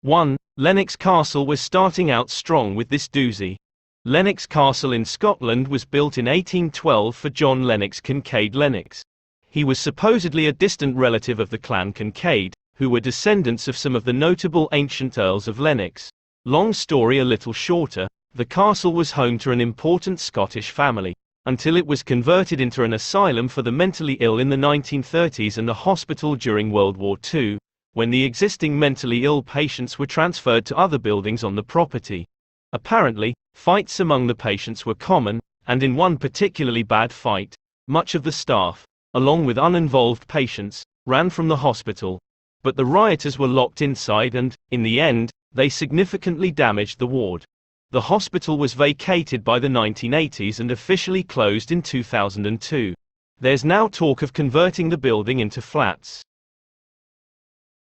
1. Lennox Castle was starting out strong with this doozy. Lennox Castle in Scotland was built in 1812 for John Lennox Kincaid Lennox. He was supposedly a distant relative of the clan Kincaid, who were descendants of some of the notable ancient Earls of Lennox. Long story a little shorter, the castle was home to an important Scottish family, until it was converted into an asylum for the mentally ill in the 1930s and a hospital during World War II, when the existing mentally ill patients were transferred to other buildings on the property. Apparently, fights among the patients were common, and in one particularly bad fight, much of the staff, along with uninvolved patients, ran from the hospital. But the rioters were locked inside and, in the end, they significantly damaged the ward. The hospital was vacated by the 1980s and officially closed in 2002. There's now talk of converting the building into flats.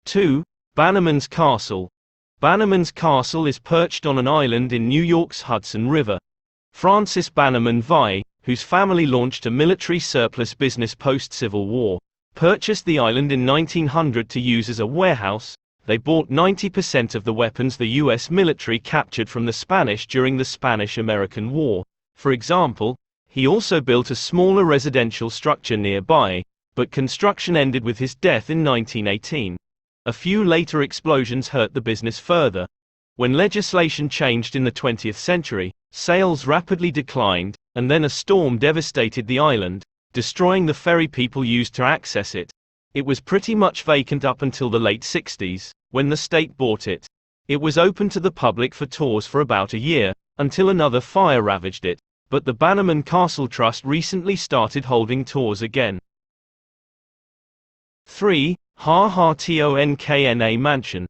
2. Bannerman's Castle. Bannerman's Castle is perched on an island in New York's Hudson River. Francis Bannerman VI, whose family launched a military surplus business post-Civil War, purchased the island in 1900 to use as a warehouse. They bought 90% of the weapons the U.S. military captured from the Spanish during the Spanish-American War. For example, he also built a smaller residential structure nearby, but construction ended with his death in 1918. A few later explosions hurt the business further. When legislation changed in the 20th century, sales rapidly declined, and then a storm devastated the island, destroying the ferry people used to access it. It was pretty much vacant up until the late 60s, when the state bought it. It was open to the public for tours for about a year, until another fire ravaged it, but the Bannerman Castle Trust recently started holding tours again. 3. Ha Ha Tonkana Mansion.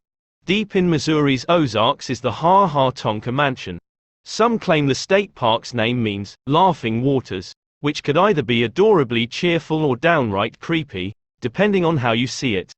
Deep in Missouri's Ozarks is the Ha Ha Tonka Mansion. Some claim the state park's name means laughing waters, which could either be adorably cheerful or downright creepy, depending on how you see it.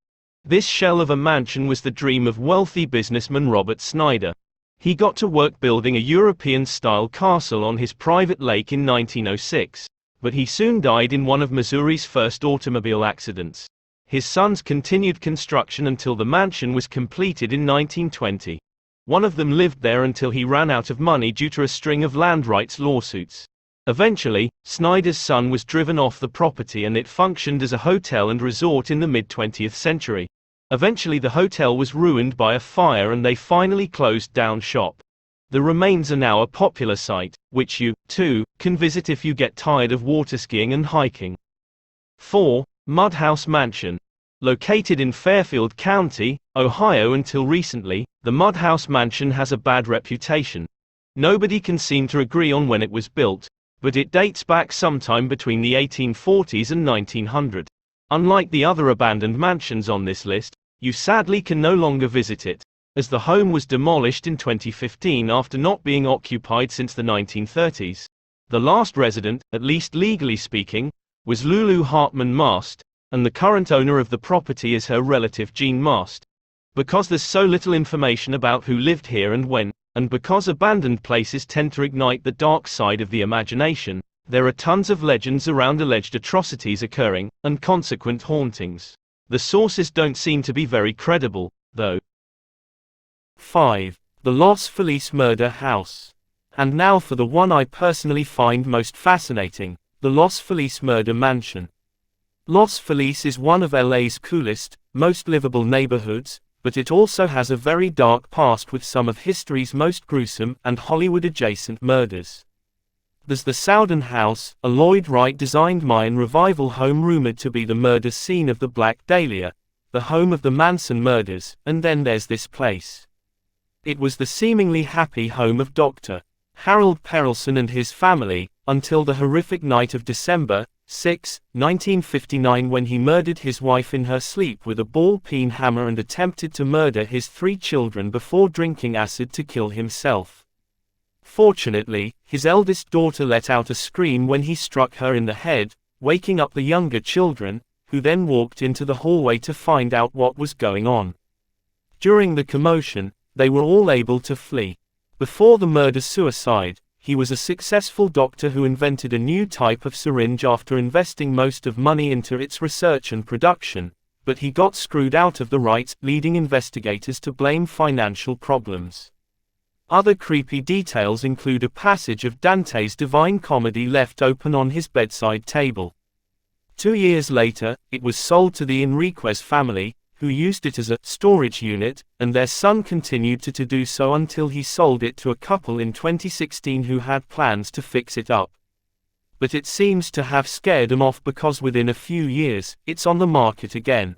This shell of a mansion was the dream of wealthy businessman Robert Snyder. He got to work building a European-style castle on his private lake in 1906, but he soon died in one of Missouri's first automobile accidents. His sons continued construction until the mansion was completed in 1920. One of them lived there until he ran out of money due to a string of land rights lawsuits. Eventually, Snyder's son was driven off the property and it functioned as a hotel and resort in the mid-20th century. Eventually the hotel was ruined by a fire and they finally closed down shop. The remains are now a popular site, which you, too, can visit if you get tired of water skiing and hiking. 4. Mudhouse Mansion. Located in Fairfield County, Ohio until recently, the Mudhouse Mansion has a bad reputation. Nobody can seem to agree on when it was built, but it dates back sometime between the 1840s and 1900. Unlike the other abandoned mansions on this list, you sadly can no longer visit it, as the home was demolished in 2015 after not being occupied since the 1930s. The last resident, at least legally speaking, was Lulu Hartman Mast, and the current owner of the property is her relative Jean Mast. Because there's so little information about who lived here and when, and because abandoned places tend to ignite the dark side of the imagination, there are tons of legends around alleged atrocities occurring, and consequent hauntings. The sources don't seem to be very credible, though. 5. The Los Feliz Murder House. And now for the one I personally find most fascinating, the Los Feliz Murder Mansion. Los Feliz is one of LA's coolest, most livable neighborhoods, but it also has a very dark past with some of history's most gruesome and Hollywood-adjacent murders. There's the Sowden House, a Lloyd Wright-designed Mayan revival home rumored to be the murder scene of the Black Dahlia, the home of the Manson murders, and then there's this place. It was the seemingly happy home of Dr. Harold Perelson and his family, until the horrific night of December 6, 1959, when he murdered his wife in her sleep with a ball-peen hammer and attempted to murder his 3 children before drinking acid to kill himself. Fortunately, his eldest daughter let out a scream when he struck her in the head, waking up the younger children, who then walked into the hallway to find out what was going on. During the commotion, they were all able to flee. Before the murder-suicide, he was a successful doctor who invented a new type of syringe after investing most of money into its research and production, but he got screwed out of the rights, leading investigators to blame financial problems. Other creepy details include a passage of Dante's Divine Comedy left open on his bedside table. 2 years later, it was sold to the Enriquez family, who used it as a storage unit, and their son continued to do so until he sold it to a couple in 2016 who had plans to fix it up. But it seems to have scared them off because within a few years, it's on the market again.